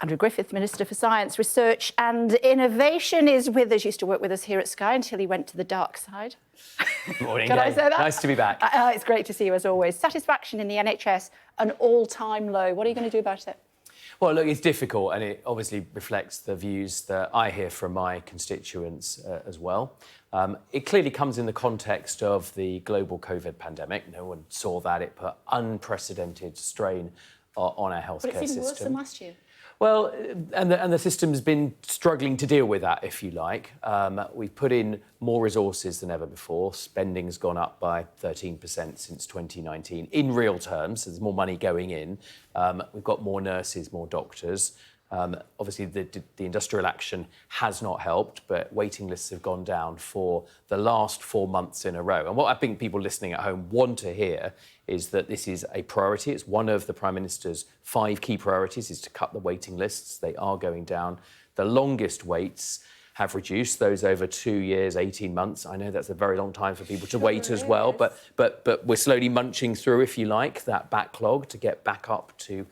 Andrew Griffith, Minister for Science, Research and Innovation, is with us. Used to work with us here at Sky until he went to the dark side. Morning, Can I say that? Nice to be back. It's great to see you, as always. Satisfaction in the NHS, an all-time low. What are you going to do about it? Well, look, it's difficult, and it obviously reflects the views that I hear from my constituents as well. It clearly comes in the context of the global COVID pandemic. No one saw that. It put unprecedented strain on our healthcare system. But it's even worse than last year. Well, and the system's been struggling to deal with that, if you like. We've put in more resources than ever before. Spending's gone up by 13% since 2019. In real terms, there's more money going in. We've got more nurses, more doctors. Obviously, the industrial action has not helped, but waiting lists have gone down for the last 4 months in a row. And what I think people listening at home want to hear is that this is a priority. It's one of the Prime Minister's 5 key priorities, is to cut the waiting lists. They are going down. The longest waits have reduced, those over 2 years, 18 months. I know that's a very long time for people to wait as well, but we're slowly munching through, if you like, that backlog to get back up to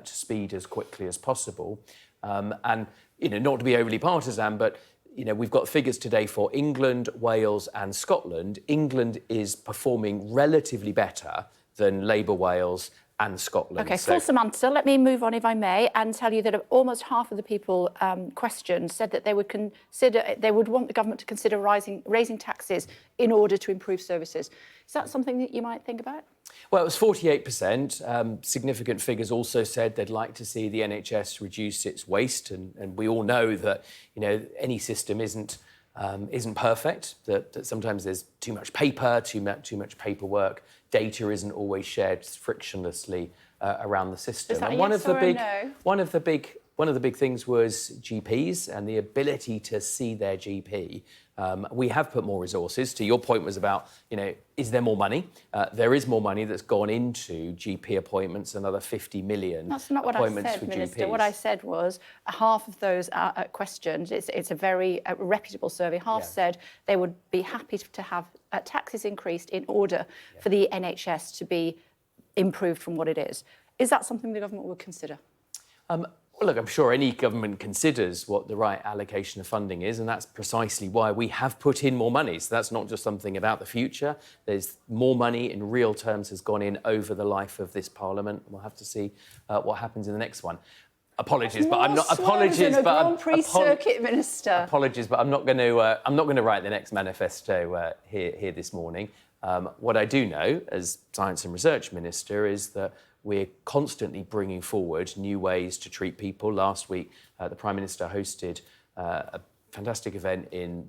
speed as quickly as possible. And, you know, not to be overly partisan, but, you know, we've got figures today for England, Wales and Scotland. England is performing relatively better than Labour Wales and Scotland. OK, fulsome answer. Let me move on, if I may, and tell you that almost half of the people questioned said that they would want the government to consider raising taxes in order to improve services. Is that something that you might think about? Well, it was 48%. Significant figures also said they'd like to see the NHS reduce its waste, and we all know that, you know, any system isn't perfect. That sometimes there's too much paper, too much paperwork. Data isn't always shared frictionlessly around the system. Is that and one of the big things was GPs and the ability to see their GP. We have put more resources. To your point was about, you know, is there more money? There is more money that's gone into GP appointments, another 50 million That's not what I said, Minister. What I said was half of those questions, it's a very reputable survey, half said they would be happy to have taxes increased in order for the NHS to be improved from what it is. Is that something the government would consider? Well, look, I'm sure any government considers what the right allocation of funding is, and that's precisely why we have put in more money. So that's not just something about the future. There's more money in real terms has gone in over the life of this Parliament. We'll have to see what happens in the next one. Apologies, but I'm not. Apologies, but Grand Prix circuit minister. Apologies, but I'm not going to write the next manifesto here this morning. What I do know, as Science and Research Minister, is that we're constantly bringing forward new ways to treat people. Last week, the Prime Minister hosted a fantastic event in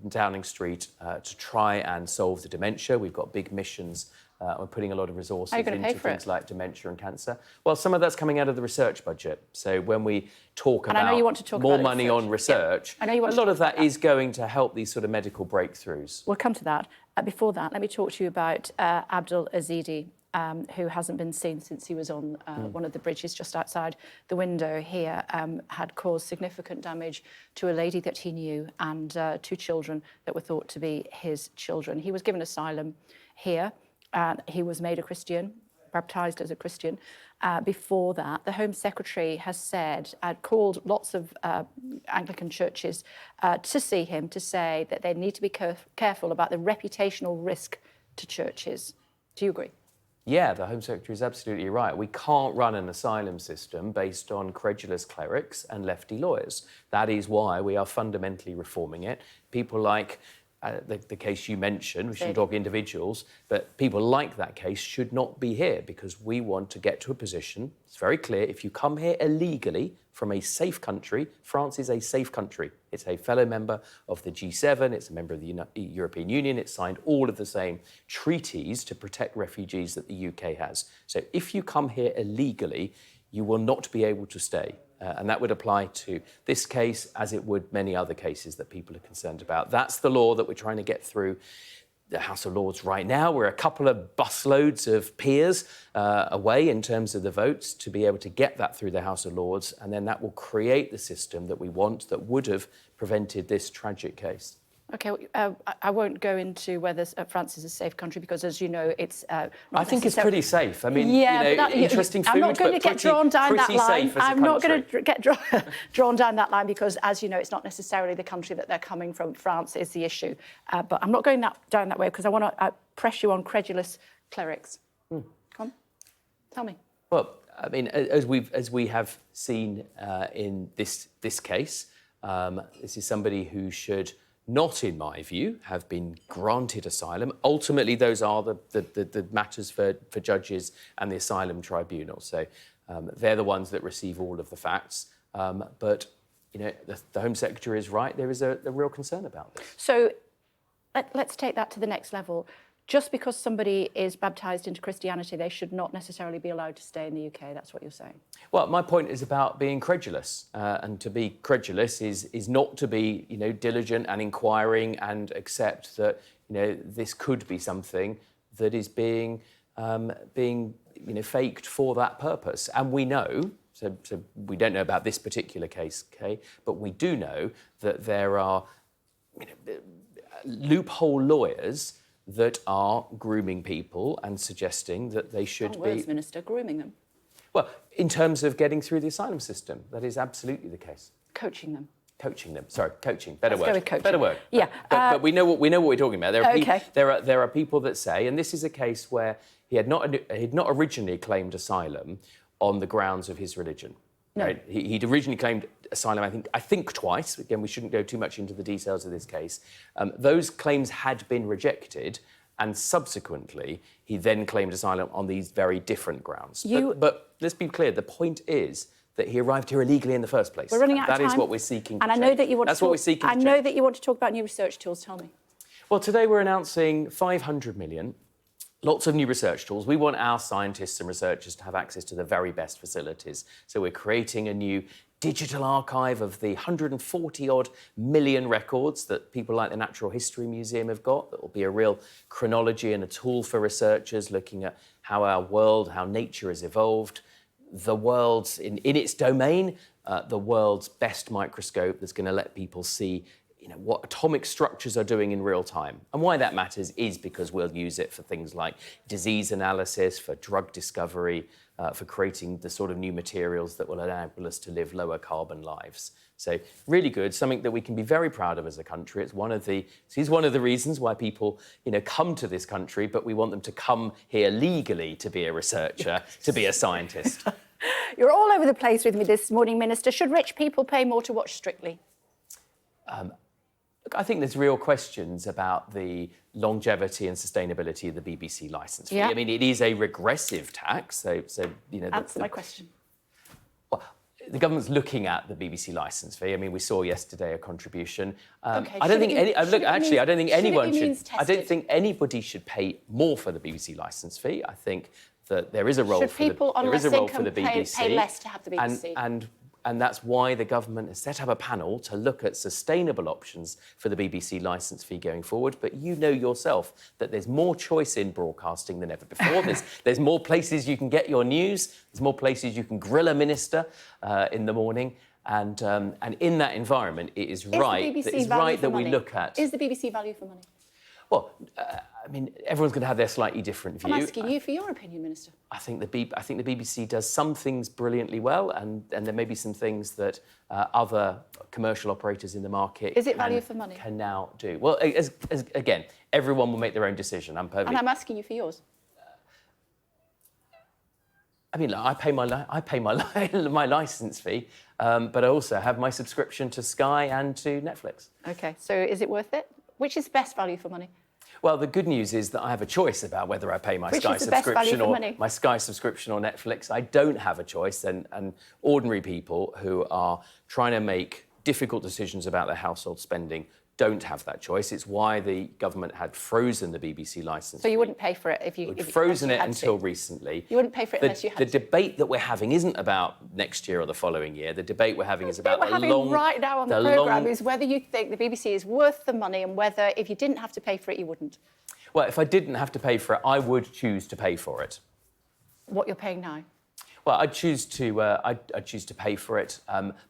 Downing Street to try and solve the dementia. We've got big missions. We're putting a lot of resources into things like dementia and cancer. Well, some of that's coming out of the research budget. So when we talk about more money on research, a lot of that is going to help these sort of medical breakthroughs. We'll come to that. Before that, let me talk to you about Abdul Ezedi, who hasn't been seen since he was on one of the bridges just outside the window here, had caused significant damage to a lady that he knew and 2 children that were thought to be his children. He was given asylum here. He was made a Christian, baptised as a Christian. Before that, the Home Secretary has said, called lots of Anglican churches to see him, to say that they need to be careful about the reputational risk to churches. Do you agree? Yeah, the Home Secretary is absolutely right. We can't run an asylum system based on credulous clerics and lefty lawyers. That is why we are fundamentally reforming it. People like the case you mentioned, we shouldn't talk individuals, but people like that case should not be here, because we want to get to a position, it's very clear, if you come here illegally from a safe country, France is a safe country. It's a fellow member of the G7, it's a member of the European Union, it's signed all of the same treaties to protect refugees that the UK has. So if you come here illegally, you will not be able to stay. And that would apply to this case as it would many other cases that people are concerned about. That's the law that we're trying to get through the House of Lords right now. We're a couple of busloads of peers away in terms of the votes to be able to get that through the House of Lords, and then that will create the system that we want that would have prevented this tragic case. OK, I won't go into whether France is a safe country because, as you know, it's I think it's pretty safe. I mean, yeah, you know, but interesting food, I'm not going to get drawn down that line. I'm not going to get drawn down that line because, as you know, it's not necessarily the country that they're coming from. France is the issue. But I'm not going down that way because I want to press you on credulous clerics. Come on, tell me. Well, I mean, as we have seen in this case, this is somebody who should not, in my view, have been granted asylum. Ultimately, those are the matters for judges and the asylum tribunal. So they're the ones that receive all of the facts. But, you know, the Home Secretary is right. There is a real concern about this. So let's take that to the next level. Just because somebody is baptised into Christianity, they should not necessarily be allowed to stay in the UK. That's what you're saying. Well, my point is about being credulous, and to be credulous is not to be, you know, diligent and inquiring and accept that, you know, this could be something that is being you know, faked for that purpose. And we know, so we don't know about this particular case, okay, but we do know that there are, you know, loophole lawyers that are grooming people and suggesting that they should be... Minister, grooming them. Well, in terms of getting through the asylum system, that is absolutely the case. Coaching them. Coaching them. Sorry, coaching. Better Let's word. go with coaching. Better word. Yeah. But we know what we're talking about. There are OK. there are people that say, and this is a case where he had not originally claimed asylum on the grounds of his religion. No. Right? He'd originally claimed asylum, I think twice. Again, we shouldn't go too much into the details of this case. Those claims had been rejected, and subsequently, he then claimed asylum on these very different grounds. But let's be clear, the point is that he arrived here illegally in the first place. We're running out of time. That is what we're seeking to change. And I know that you want That's what we're seeking to I know that you want to talk about new research tools. Tell me. Well, today we're announcing 500 million. Lots of new research tools. We want our scientists and researchers to have access to the very best facilities. So we're creating a new digital archive of the 140-odd million records that people like the Natural History Museum have got. That will be a real chronology and a tool for researchers looking at how our world, how nature has evolved, the world's, in its domain, the world's best microscope that's going to let people see, you know, what atomic structures are doing in real time. And why that matters is because we'll use it for things like disease analysis, for drug discovery, for creating the sort of new materials that will enable us to live lower carbon lives. So really good, something that we can be very proud of as a country. It's one of the reasons why people, you know, come to this country, but we want them to come here legally to be a researcher, to be a scientist. You're all over the place with me this morning, Minister. Should rich people pay more to watch Strictly? Look, I think there's real questions about the longevity and sustainability of the BBC licence fee. Yeah. I mean, it is a regressive tax, so you know... Answer my question. Well, the government's looking at the BBC licence fee. I mean, we saw yesterday a contribution. Okay, I don't think I don't think anyone should... I don't tested? think anybody should pay more for the BBC licence fee. I think that there is a role Should for the people on less income BBC. pay less to have the BBC? And that's why the government has set up a panel to look at sustainable options for the BBC licence fee going forward. But you know yourself that there's more choice in broadcasting than ever before. There's more places you can get your news. There's more places you can grill a minister in the morning. And in that environment, it is right that we look at... Is the BBC value for money? Well, I mean, everyone's going to have their slightly different view. I'm asking you for your opinion, Minister. I think the BBC does some things brilliantly well, and there may be some things that other commercial operators in the market Is it value for money? Can now do. Well, again, everyone will make their own decision. And I'm asking you for yours. I mean, look, I pay my licence fee, but I also have my subscription to Sky and to Netflix. OK, so is it worth it? Which is best value for money? Well, the good news is that I have a choice about whether I pay my Sky subscription or Netflix. I don't have a choice, and ordinary people who are trying to make difficult decisions about their household spending don't have that choice. It's why the government had frozen the BBC licence. So you wouldn't pay for it if you... frozen it until recently. You wouldn't pay for it unless you had to. The debate that we're having isn't about next year or the following year. The debate we're having is about the long... What we're having right now on the programme is whether you think the BBC is worth the money and whether, if you didn't have to pay for it, you wouldn't. Well, if I didn't have to pay for it, I would choose to pay for it. What you're paying now? Well, I'd choose to pay for it.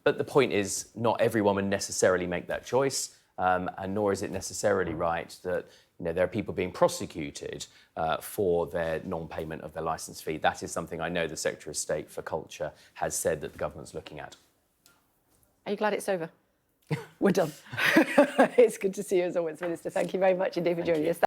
But the point is, not everyone would necessarily make that choice. and nor is it necessarily right that there are people being prosecuted for their non-payment of their licence fee. That is something I know the Secretary of State for Culture has said that the government's looking at. Are you glad it's over? We're done. It's good to see you as always, Minister. Thank you very much indeed for joining us.